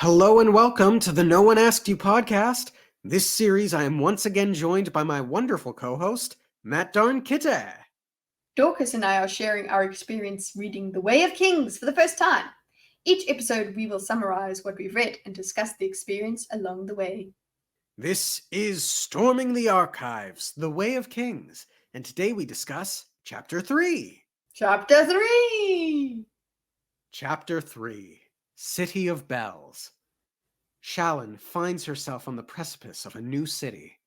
Hello and welcome to the No One Asked You podcast. This series, I am once again joined by my wonderful co-host, Matt Darn Kitte. Dorkus and I are sharing our experience reading The Way of Kings for the first time. Each episode, we will summarize what we've read and discuss the experience along the way. This is Storming the Archives, The Way of Kings, and today we discuss Chapter 3. Chapter 3! Chapter 3, City of Bells. Shalyn finds herself on the precipice of a new city,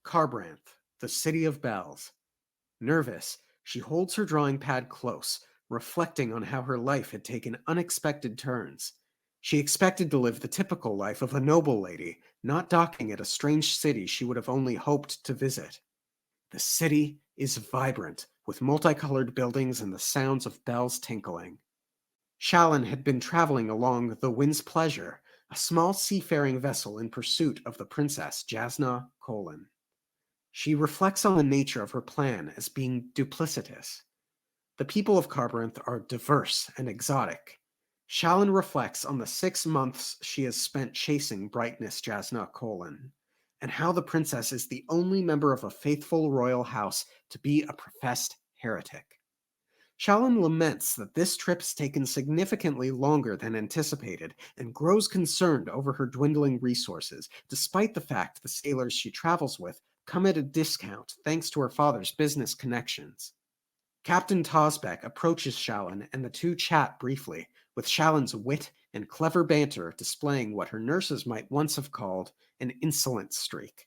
Kharbranth, the City of Bells. Nervous, she holds her drawing pad close, reflecting on how her life had taken unexpected turns. She expected to live the typical life of a noble lady, not docking at a strange city she would have only hoped to visit. The city is vibrant, with multicolored buildings and the sounds of bells tinkling. Shalyn had been traveling along the Wind's Pleasure, a small seafaring vessel in pursuit of the princess Jasna Kholin. She reflects on the nature of her plan as being duplicitous. The people of Kharbranth are diverse and exotic. Shalyn reflects on the 6 months she has spent chasing Brightness Jasna Kholin, and how the princess is the only member of a faithful royal house to be a professed heretic. Shalyn laments that this trip has taken significantly longer than anticipated and grows concerned over her dwindling resources, despite the fact the sailors she travels with come at a discount thanks to her father's business connections. Captain Tosbeck approaches Shalyn and the two chat briefly, with Shalyn's wit and clever banter displaying what her nurses might once have called an insolent streak.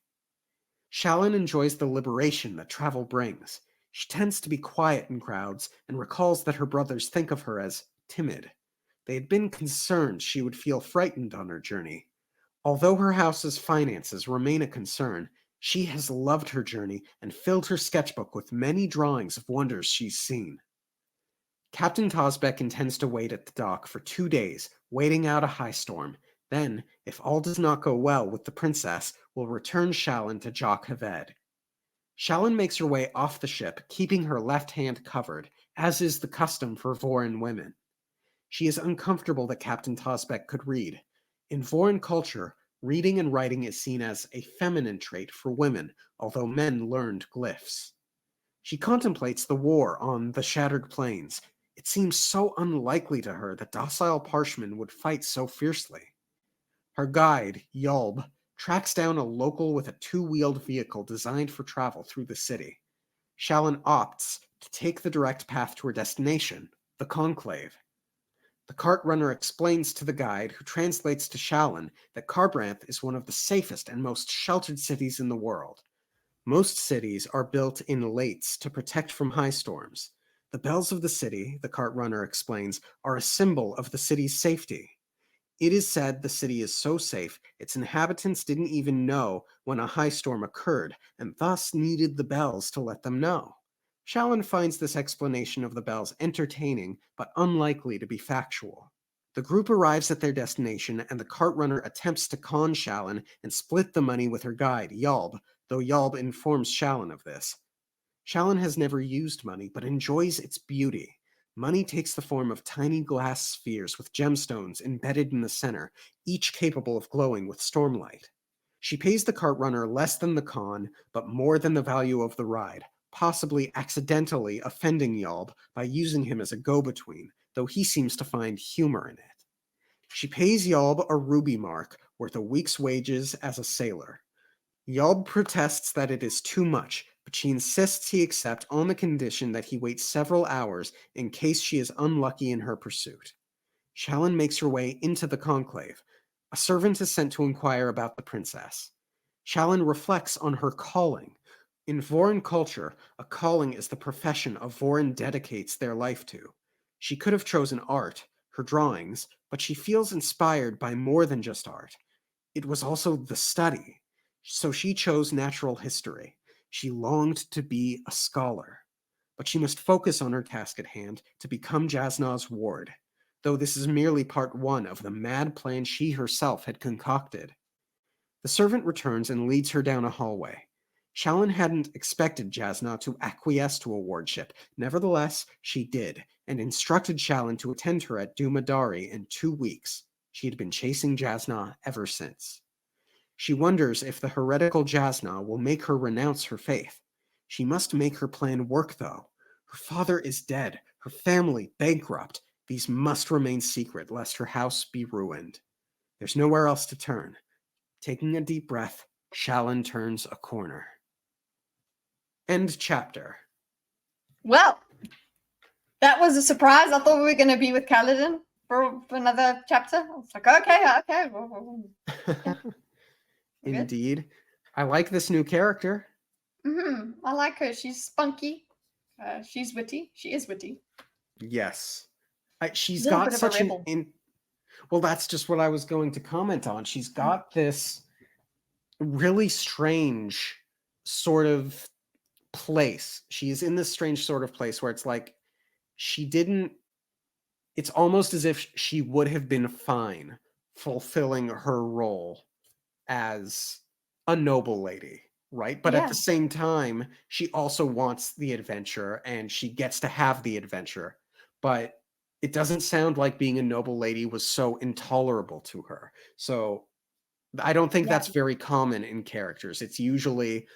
Shalyn enjoys the liberation that travel brings. She tends to be quiet in crowds and recalls that her brothers think of her as timid. They had been concerned she would feel frightened on her journey. Although her house's finances remain a concern, she has loved her journey and filled her sketchbook with many drawings of wonders she's seen. Captain Tosbeck intends to wait at the dock for 2 days, waiting out a high storm. Then, if all does not go well with the princess, will return Shalyn to Jock Haved. Shalyn makes her way off the ship, keeping her left hand covered, as is the custom for Vorin women. She is uncomfortable that Captain Tosbeck could read. In Vorin culture, reading and writing is seen as a feminine trait for women, although men learned glyphs. She contemplates the war on the Shattered Plains. It seems so unlikely to her that docile Parshmen would fight so fiercely. Her guide, Yulb, tracks down a local with a 2-wheeled vehicle designed for travel through the city. Shalyn opts to take the direct path to her destination, the Conclave. The cart runner explains to the guide, who translates to Shalyn, that Kharbranth is one of the safest and most sheltered cities in the world. Most cities are built in lates to protect from high storms. The bells of the city, the cart runner explains, are a symbol of the city's safety. It is said the city is so safe, its inhabitants didn't even know when a high storm occurred, and thus needed the bells to let them know. Shalyn finds this explanation of the bells entertaining, but unlikely to be factual. The group arrives at their destination, and the cart runner attempts to con Shalyn and split the money with her guide, Yulb, though Yulb informs Shalyn of this. Shalyn has never used money, but enjoys its beauty. Money takes the form of tiny glass spheres with gemstones embedded in the center, each capable of glowing with stormlight. She pays the cart runner less than the con, but more than the value of the ride, possibly accidentally offending Yulb by using him as a go-between, though he seems to find humor in it. She pays Yulb a ruby mark, worth a week's wages as a sailor. Yulb protests that it is too much, but she insists he accept on the condition that he waits several hours in case she is unlucky in her pursuit. Shalyn makes her way into the conclave. A servant is sent to inquire about the princess. Shalyn reflects on her calling. In Vorin culture, a calling is the profession a Vorin dedicates their life to. She could have chosen art, her drawings, but she feels inspired by more than just art. It was also the study. So she chose natural history. She longed to be a scholar. But she must focus on her task at hand to become Jasna's ward, though this is merely part 1 of the mad plan she herself had concocted. The servant returns and leads her down a hallway. Shalyn hadn't expected Jasna to acquiesce to a wardship. Nevertheless, she did, and instructed Shalyn to attend her at Dumadari in 2 weeks. She had been chasing Jasna ever since. She wonders if the heretical Jasna will make her renounce her faith. She must make her plan work, though. Her father is dead, her family bankrupt. These must remain secret, lest her house be ruined. There's nowhere else to turn. Taking a deep breath, Shalyn turns a corner. End chapter. Well, that was a surprise. I thought we were going to be with Kaladin for another chapter. I was like, okay. Indeed. I like this new character. I like her. She's spunky. She's witty. She is witty. Yes. She's Little got bit of a such rebel. Well, that's just what I was going to comment on. She's got this really strange sort of place. She's in this strange sort of place where it's like it's almost as if she would have been fine fulfilling her role as a noble lady, right? But at the same time, she also wants the adventure and she gets to have the adventure. But it doesn't sound like being a noble lady was so intolerable to her. So I don't think that's very common in characters. It's usually,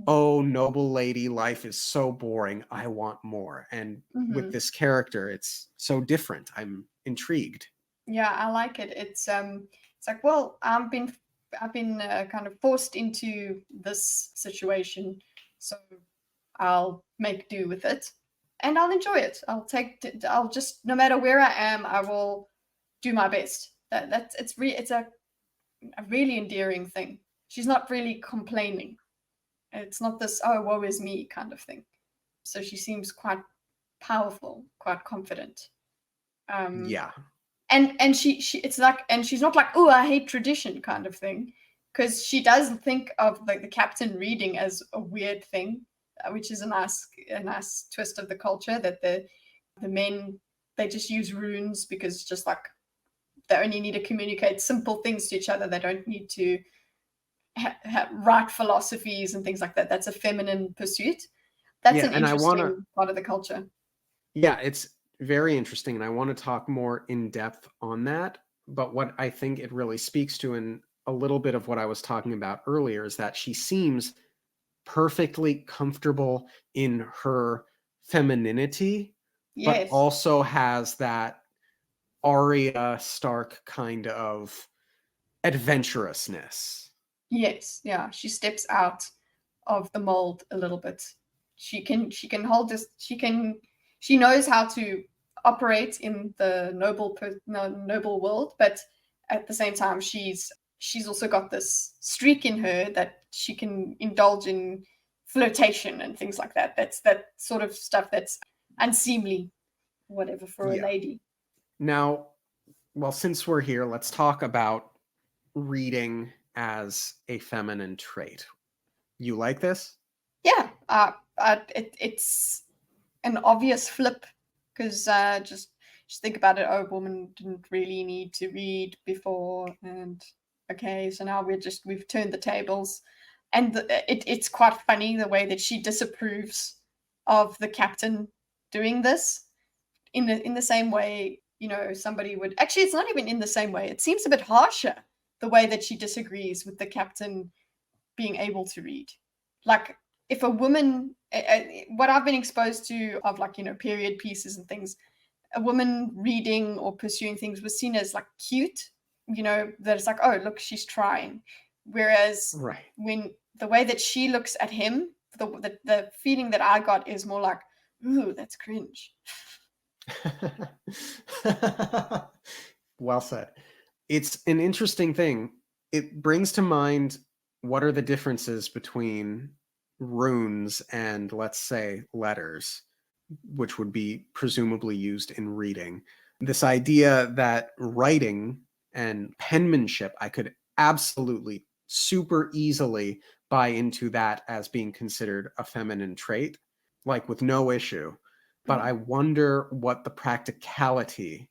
oh, noble lady, life is so boring. I want more. And with this character, it's so different. I'm intrigued. Yeah, I like it. It's like, well, I've been kind of forced into this situation, so I'll make do with it, and I'll enjoy it. I'll just, no matter where I am, I will do my best. It's a really endearing thing. She's not really complaining. It's not this, oh, woe is me kind of thing. So she seems quite powerful, quite confident. Yeah. And she it's like, and she's not like, oh, I hate tradition kind of thing, because she doesn't think of like the captain reading as a weird thing, which is a nice twist of the culture, that the men, they just use runes because just like they only need to communicate simple things to each other. They don't need to write philosophies and things like that. That's a feminine pursuit. That's an interesting part of the culture. Yeah, it's very interesting, and I want to talk more in depth on that. But what I think it really speaks to, and a little bit of what I was talking about earlier, is that she seems perfectly comfortable in her femininity, but also has that Arya Stark kind of adventurousness. Yes, yeah, she steps out of the mold a little bit. She can hold this. She knows how to operate in the noble world, but at the same time, she's also got this streak in her that she can indulge in flirtation and things like that. That's that sort of stuff that's unseemly, whatever, for a lady. Now, well, since we're here, let's talk about reading as a feminine trait. You like this? Yeah, it's an obvious flip, because just think about it. Oh, women didn't really need to read before, and okay, so now we've turned the tables, and it's quite funny the way that she disapproves of the captain doing this in the same way, you know, somebody would. Actually, it's not even in the same way. It seems a bit harsher, the way that she disagrees with the captain being able to read. Like, if a woman, what I've been exposed to of, like, you know, period pieces and things, a woman reading or pursuing things was seen as like cute, you know, that it's like, oh, look, she's trying. Whereas when the way that she looks at him, the feeling that I got is more like, ooh, that's cringe. Well said. It's an interesting thing. It brings to mind, what are the differences between runes and, let's say, letters, which would be presumably used in reading. This idea that writing and penmanship, I could absolutely super easily buy into that as being considered a feminine trait, like with no issue. But I wonder what the practicality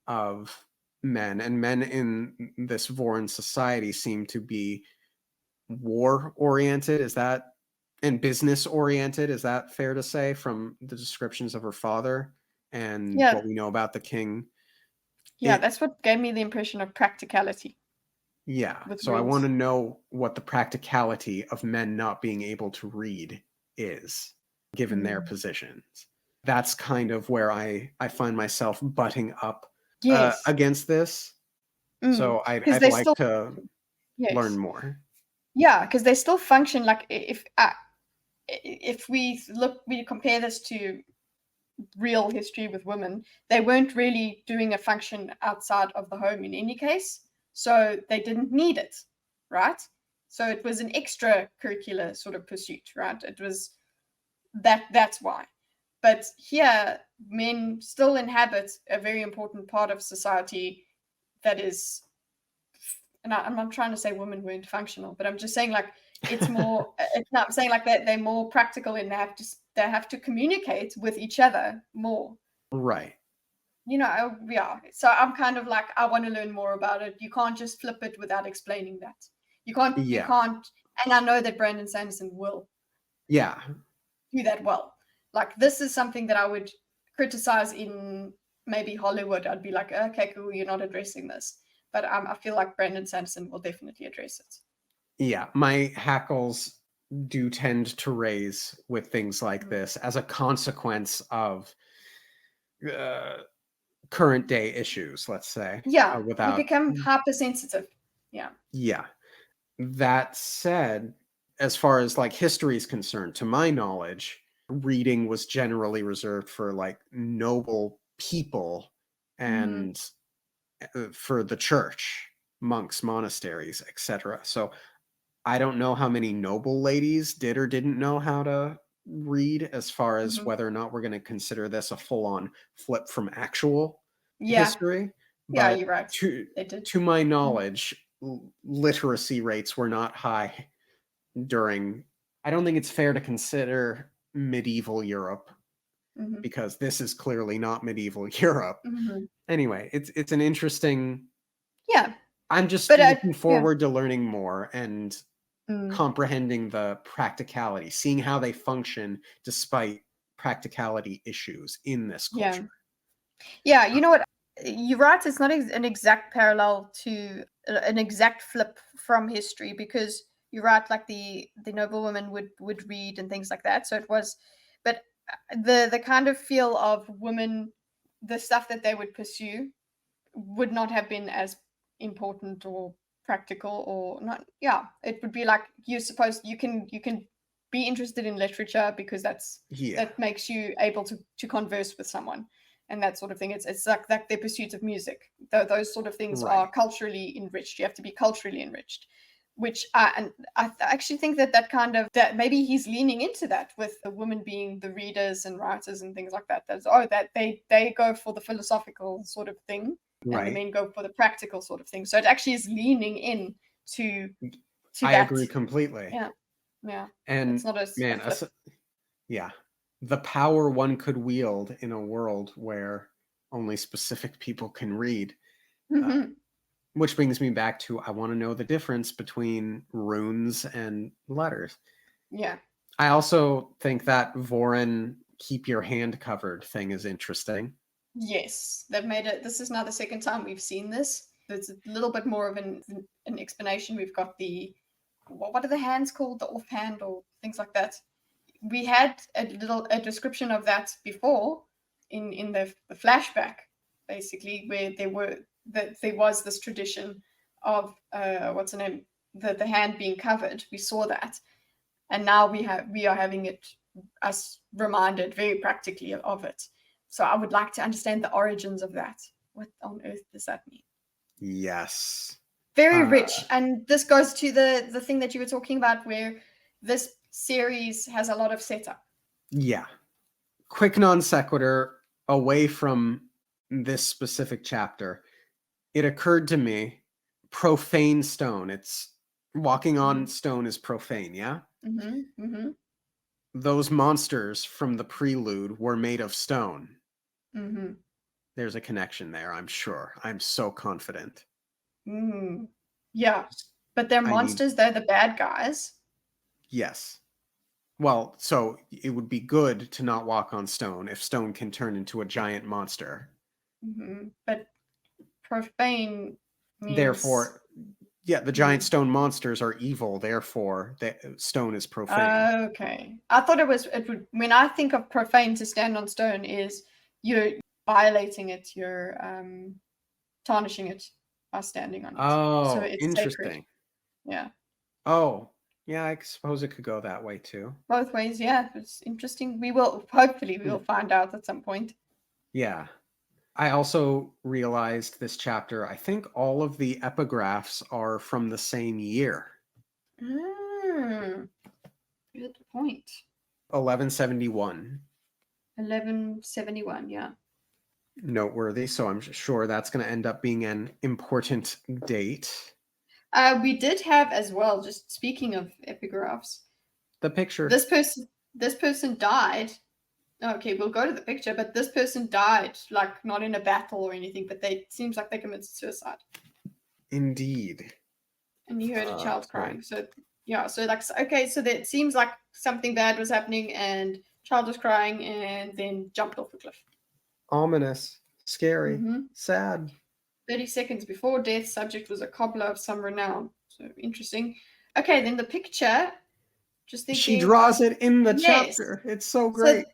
of men in this Voran society seem to be war oriented. Is that, and business oriented? Is that fair to say from the descriptions of her father and what we know about the king? Yeah, that's what gave me the impression of practicality Yeah. with So I want rules. to know what the practicality of men not being able to read is, given their Mm. positions. That's kind of where I find myself butting up Yes. against this. So Because I'd they like still, to learn yes. more. Yeah, because they still function like if we compare this to real history with women, they weren't really doing a function outside of the home in any case, so they didn't need it, right? So it was an extracurricular sort of pursuit, right? It was that's why. But here, men still inhabit a very important part of society that is, and I'm not trying to say women weren't functional, but I'm just saying like it's more. It's not I'm saying like that they're more practical and they have to communicate with each other more. Right. Yeah. So I'm kind of like I want to learn more about it. You can't just flip it without explaining that. You Yeah. can't, and I know that Brandon Sanderson will Yeah. do that well. Like this is something that I would criticize in maybe Hollywood. I'd be like, okay, cool, you're not addressing this, but I feel like Brandon Sanderson will definitely address it. Yeah. My hackles do tend to raise with things like this as a consequence of uh, current day issues, let's say, Yeah, you without. become hypersensitive. Yeah. Yeah. That said, as far as like history is concerned, to my knowledge, reading was generally reserved for like noble people Mm-hmm. and for the church, monks, monasteries, etc. So I don't know how many noble ladies did or didn't know how to read, as far as Mm-hmm. whether or not we're going to consider this a full-on flip from actual Yeah. history. Yeah, But you're right. to They did. to my Mm-hmm. knowledge, literacy rates were not high during. I don't think it's fair to consider medieval Europe, Mm-hmm. because this is clearly not medieval Europe. Mm-hmm. Anyway, it's an interesting. Yeah, I'm just but looking yeah. forward to learning more and Mm. comprehending the practicality, seeing how they function despite practicality issues in this Yeah. culture. Yeah, you know what? You're right. It's not an exact parallel to an exact flip from history because you're right. Like the noblewomen would read and things like that. So it was, but the kind of feel of women, the stuff that they would pursue would not have been as important or practical or not. Yeah, it would be like you're supposed you can be interested in literature because Yeah, that makes you able to converse with someone and that sort of thing. It's like the pursuit of music. Those sort of things are right. culturally enriched. You have to be culturally enriched, which I actually think that kind of that maybe he's leaning into that with the women being the readers and writers and things like that. That's that they go for the philosophical sort of thing and the Right. men go for the practical sort of thing. So it actually is leaning in to I that. agree completely. Yeah, yeah. It's And not a man, flip. yeah, the power one could wield in a world where only specific people can read. Uh, Hmm. which brings me back to I want to know the difference between runes and letters. Yeah. I also think that Vorin keep your hand covered thing is interesting. Yes, they've made it. This is now the second time we've seen this. There's a little bit more of an explanation. We've got the what are the hands called? The offhand or things like that. We had a description of that before in the flashback, basically, where there was this tradition of what's the name, the hand being covered. We saw that, and now we are having it us reminded very practically of it. So I would like to understand the origins of that. What on earth does that mean? Yes. Very Uh, rich, and this goes to the thing that you were talking about, where this series has a lot of setup. yeah. Quick non sequitur away from this specific chapter. It occurred to me, profane stone. It's walking on Mm-hmm. stone is profane, yeah? Mm-hmm. Mm-hmm. Those monsters from the prelude were made of stone. Mm-hmm. There's a connection there, I'm sure. I'm so confident. Mm. Yeah, but they're I need, monsters. They're the bad guys. yes. Well, so it would be good to not walk on stone if stone can turn into a giant monster. Mm-hmm. But profane means... Therefore, yeah, the giant stone monsters are evil. Therefore, the stone is profane. Okay. I thought it would, when I think of profane, to stand on stone is you're violating it, you're tarnishing it by standing on it. So Oh, it's sacred. interesting. Yeah. Oh, yeah, I suppose it could go that way too. Both ways, yeah. It's interesting. Hopefully we will find out at some point. Yeah. I also realized this chapter, I think all of the epigraphs are from the same year. Good point. 1171. 1171, yeah. Noteworthy, so I'm sure that's going to end up being an important date. We did have as well, just speaking of epigraphs, the picture. This person died. Okay, we'll go to the picture, but this person died, like not in a battle or anything, but seems like they committed suicide. Indeed. And you heard a child crying. Right. So yeah, so like, okay, so that seems like something bad was happening and child was crying and then jumped off a cliff. Ominous, scary, sad. 30 seconds before death, subject was a cobbler of some renown. So interesting. Okay, then the picture, just thinking. She draws it in the chapter. It's so great.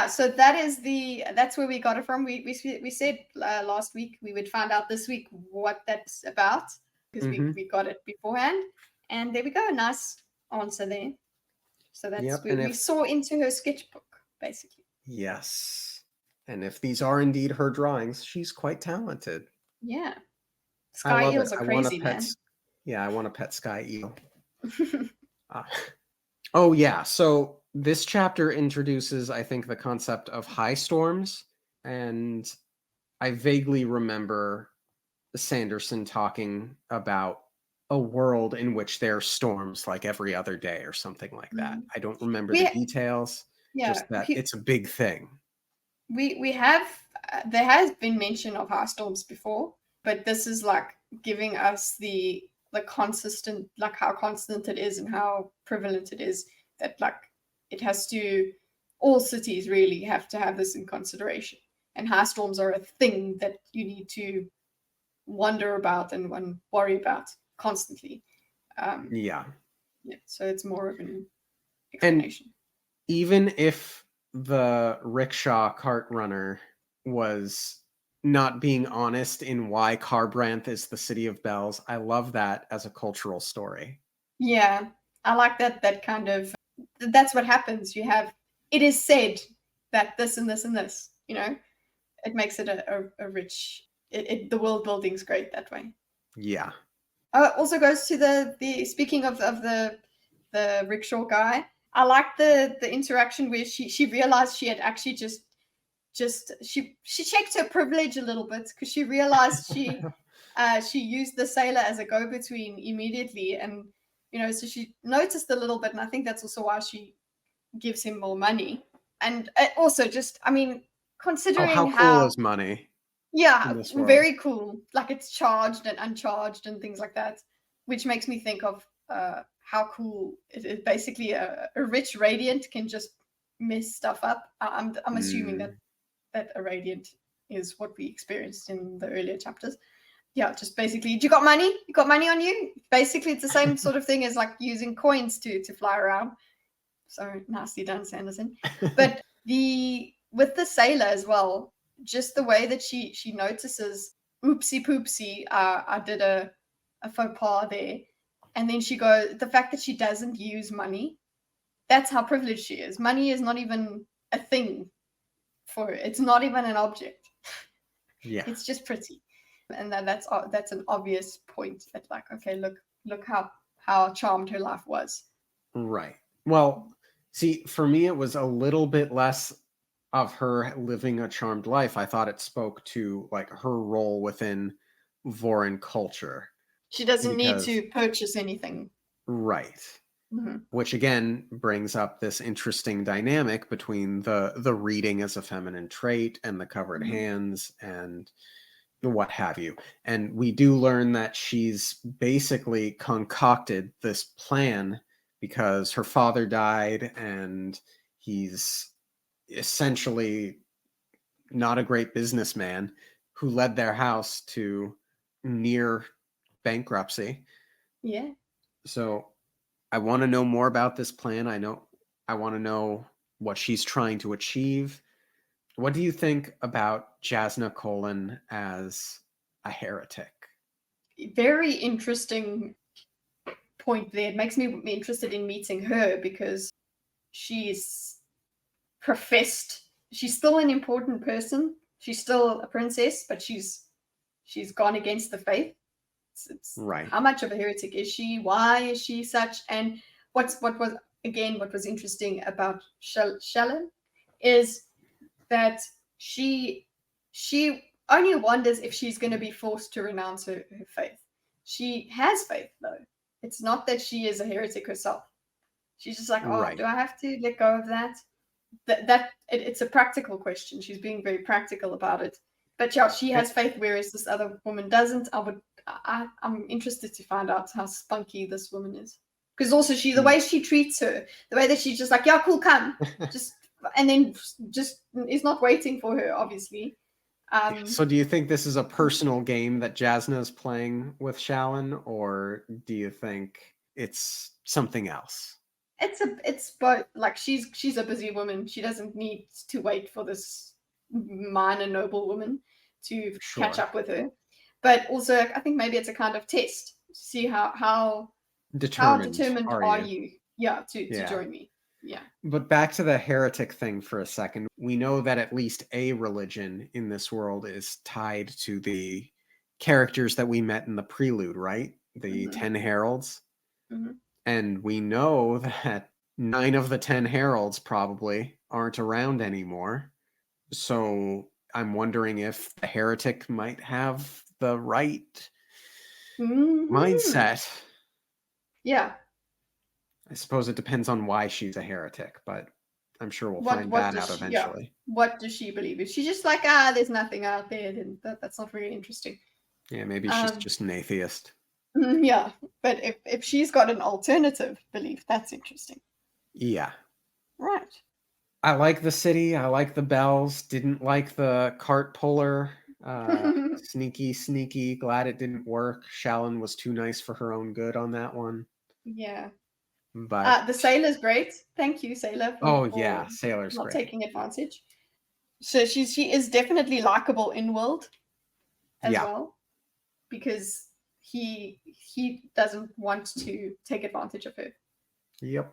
So that's where we got it from. We said last week we would find out this week what that's about, because we got it beforehand. And there we go. Nice answer there. So that's we saw into her sketchbook, basically. Yes. And if these are indeed her drawings, she's quite talented. Yeah. Sky eels are crazy, man. Yeah, I want a pet sky eel. Oh, yeah. So this chapter introduces, I think, the concept of high storms. And I vaguely remember Sanderson talking about a world in which there are storms like every other day or something like that. I don't remember the details. Yeah, just that it's a big thing. We have, there has been mention of high storms before, but this is like giving us the consistent, like how constant it is and how prevalent it is, that like it has to, all cities really have to have this in consideration. And high storms are a thing that you need to wonder about and worry about constantly. Yeah. So it's more of an explanation. And even if the rickshaw cart runner was not being honest in why Carbranth is the city of bells, I love that as a cultural story. Yeah, I like that kind of, that's what happens. It is said that this and this and this, it makes it a rich, the world building's great that way. Yeah. It also goes to the speaking of the rickshaw guy, I like the interaction where she realized she had actually just she checked her privilege a little bit, because she realized she used the sailor as a go-between immediately, and so she noticed a little bit, and I think that's also why she gives him more money. And also just, I mean, considering how cool is money? Yeah, very cool. Like it's charged and uncharged and things like that, which makes me think of how cool it is. Basically, a rich radiant can just mess stuff up. I'm assuming that a radiant is what we experienced in the earlier chapters. Yeah, just basically, you got money? You got money on you? Basically, it's the same sort of thing as like using coins to fly around. So nicely done, Sanderson. But with the sailor as well, just the way that she notices, oopsie poopsie, I did a faux pas there. And then she goes, the fact that she doesn't use money, that's how privileged she is. Money is not even a thing for her. It's not even an object. Yeah. It's just pretty. And that's an obvious point that, like, okay, look how charmed her life was. Right. Well, see, for me, it was a little bit less of her living a charmed life. I thought it spoke to like her role within Vorin culture. She doesn't need to purchase anything. Right. Which again brings up this interesting dynamic between the reading as a feminine trait and the covered hands and what have you. And we do learn that she's basically concocted this plan because her father died and he's essentially not a great businessman who led their house to near bankruptcy. Yeah. So I want to know more about this plan. I want to know what she's trying to achieve. What do you think about Jasna Colin as a heretic? Very interesting point there. It makes me interested in meeting her because she's professed. She's still an important person. She's still a princess, but she's gone against the faith. It's Right. how much of a heretic is she? Why is she such? And what was interesting about Shalyn is that she only wonders if she's going to be forced to renounce her faith. She has faith though. It's not that she is a heretic herself. She's just like, oh, Right. do I have to let go of that? It's a practical question. She's being very practical about it. But yeah, she has faith, whereas this other woman doesn't. I'm interested to find out how spunky this woman is. Because also the way she treats her, the way that she's just like, yeah, cool, come. And then just is not waiting for her, obviously. So do you think this is a personal game that Jasna is playing with Shalyn, or do you think it's something else? It's both. Like she's a busy woman. She doesn't need to wait for this minor noble woman to catch up with her. But also, I think maybe it's a kind of test to see how determined are you? Yeah, to join me. Yeah. But back to the heretic thing for a second. We know that at least a religion in this world is tied to the characters that we met in the prelude, right? The 10 heralds. And we know that 9 of the 10 heralds probably aren't around anymore. So I'm wondering if the heretic might have the right mindset. Yeah. I suppose it depends on why she's a heretic, but I'm sure we'll find that out eventually. Yeah. What does she believe? If she's just like, there's nothing out there, then that's not very interesting. Yeah, maybe she's just an atheist. Yeah, but if she's got an alternative belief, that's interesting. Yeah. Right. I like the city. I like the bells. Didn't like the cart puller. Sneaky. Glad it didn't work. Shalyn was too nice for her own good on that one. Yeah. But the sailor's great. Thank you, sailor. For sailor's not great. taking advantage. So she is definitely likable in world as well, because he doesn't want to take advantage of her. Yep.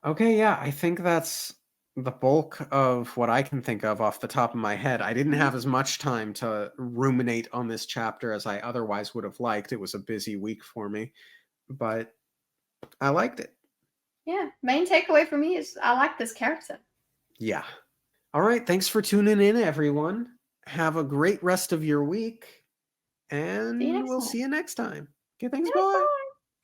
Okay, yeah, I think that's the bulk of what I can think of off the top of my head. I didn't have as much time to ruminate on this chapter as I otherwise would have liked. It was a busy week for me, but I liked it. Yeah, main takeaway for me is I like this character. Yeah. All right, thanks for tuning in, everyone. Have a great rest of your week, and we'll see you next time. Okay, thanks, bye.